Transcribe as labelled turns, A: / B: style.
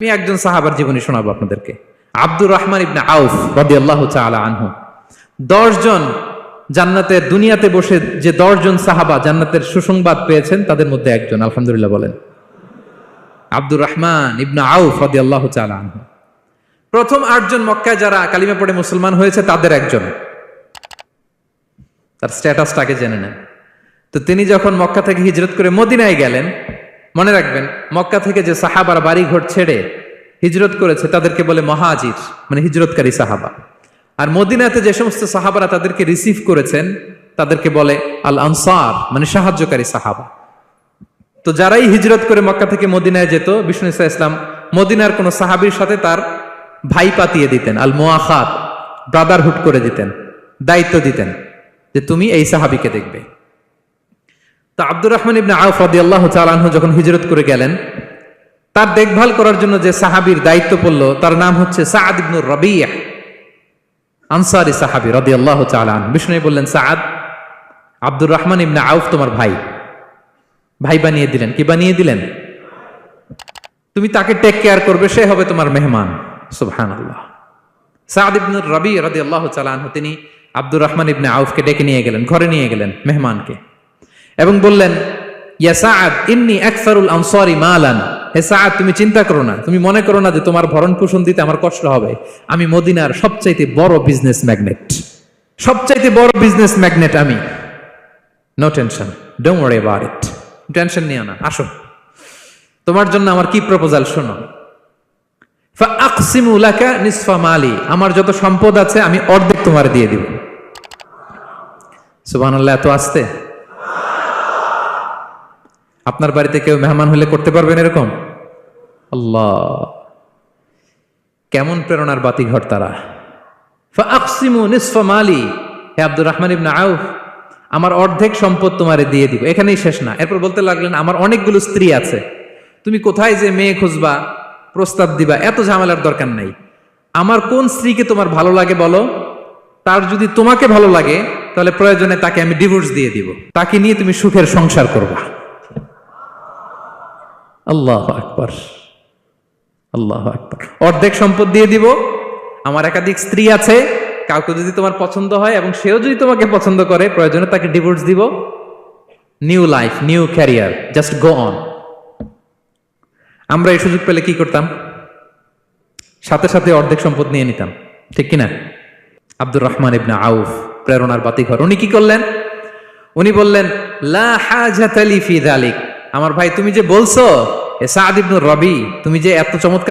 A: আমি একজন সাহাবার জীবনী শোনাবো আপনাদেরকে। আব্দুর রহমান ইবনে আউফ রাদিয়াল্লাহু তাআলা আনহু। 10 জন জান্নাতের দুনিয়াতে বসে যে 10 জন সাহাবা জান্নাতের সুসংবাদ পেয়েছেন তাদের মধ্যে একজন, আলহামদুলিল্লাহ বলেন। আব্দুর রহমান ইবনে আউফ রাদিয়াল্লাহু তাআলা আনহু প্রথম 8 জন মক্কায় যারা কালিমা পড়ে মুসলমান হয়েছে তাদের একজন। তার স্ট্যাটাসটাকে জেনে নেন। তো তিনি যখন মক্কা থেকে হিজরত করে মদিনায় গেলেন, মনে রাখবেন মক্কা থেকে যে সাহাবারা বাড়ি ঘর ছেড়ে হিজরত করেছে তাদেরকে বলে মহাজির, মানে হিজরতকারী সাহাবা। আর মদিনাতে যে সমস্ত সাহাবারা তাদেরকে রিসিভ করেছেন তাদেরকে বলে আল আনসার, মানে সাহায্যকারী সাহাবা। তো যারাই হিজরত করে মক্কা থেকে মদিনায় যেত, বিষ্ণু ইসলাম মদিনার কোন সাহাবীর সাথে তার ভাই পাতিয়ে দিতেন, আল মুআখাত, ব্রাদারহুড করে দিতেন, দায়িত্ব দিতেন যে তুমি এই সাহাবীকে দেখবে। তো আব্দুর রহমান ইবনে আউফ রাদিয়াল্লাহু তাআলা আনহু যখন হিজরত করে গেলেন, তার দেখভাল করার জন্য যে সাহাবীর দায়িত্ব পড়ল তার নাম হচ্ছে সাআদ ইবনে রাবিয়া, আনসারী সাহাবী রাদিয়াল্লাহু তাআলা আনহু। বিষ্ণু বললেন, সাআদ, আব্দুর রহমান ইবনে আউফ তোমার ভাই, ভাই বানিয়ে দিলেন। কি বানিয়ে দিলেন? তুমি তাকে টেক কেয়ার করবে, সে হবে তোমার মেহমান। সুবহানাল্লাহ। সাআদ ইবনে রাবিয়া রাদিয়াল্লাহু তাআলা আনহু তিনি আব্দুর রহমান ইবনে আউফকে ডেকে নিয়ে গেলেন, ঘরে নিয়ে গেলেন মেহমানকে, এবং বললেন, ইয়া সাআদ ইন্নী আকসারুল আনসারি মালান। হে সাআদ, তুমি চিন্তা করো না, তুমি মনে করো না যে তোমার ভরণ পোষণ দিতে আমার কষ্ট হবে। আমি মদিনার সবচাইতে বড় বিজনেস ম্যাগনেট, সবচাইতে বড় বিজনেস ম্যাগনেট আমি। No tension, don't worry about it. Tension নিও না, আসো, তোমার জন্য আমার কি প্রপোজাল শোনো। ফাআকসিমু লাকা নিসফা মালি, আমার যত সম্পদ আছে আমি অর্ধেক তোমার দিয়ে দিব। সুবহানাল্লাহ। এত আসতে আপনার বাড়িতে কেউ মেহমান হলে করতে পারবেন এরকম? আল্লাহ, কেমন প্রেরণার বাতিঘর তারা। ফাআকসিমু নিসফা মালি, হে আব্দুর রহমান ইবনে আউফ, আমার অর্ধেক সম্পদ তোমারে দিয়ে দিব। এখানেই শেষ না, এরপর বলতে লাগলেন, আমার অনেকগুলো স্ত্রী আছে, তুমি কোথায় যে মেয়ে খুঁজবা, প্রস্তাব দিবা, এত ঝামেলার দরকার নাই। আমার কোন স্ত্রীকে তোমার ভালো লাগে বলো, তার যদি তোমাকে ভালো লাগে তাহলে প্রয়োজনে তাকে আমি ডিভোর্স দিয়ে দিব, তাকে নিয়ে তুমি সুখের সংসার করবা। আল্লাহু আকবার, আল্লাহু আকবার। অর্ধেক সম্পদ দিয়ে দিব, আমার একাধিক স্ত্রী আছে, কাউকে যদি তোমার পছন্দ হয় এবং সেও যদি তোমাকে পছন্দ করে প্রয়োজনে তাকে ডিভোর্স দিব। New life, new career, just go on. আমরা এই সুযোগ পেলে কি করতাম? সাথে সাথে অর্ধেক সম্পদ নিয়ে নিতাম, ঠিক কিনা? আব্দুর রহমান ইবনে আউফ প্রেরণার বাতিঘর। উনি কি করলেন? উনি বললেন, লা হাজাতা লি ফি যালিক। আমার ভাই, তুমি যে বলছো, এ সাআদ ইবনে রাবি, তুমি যে এত চমৎকার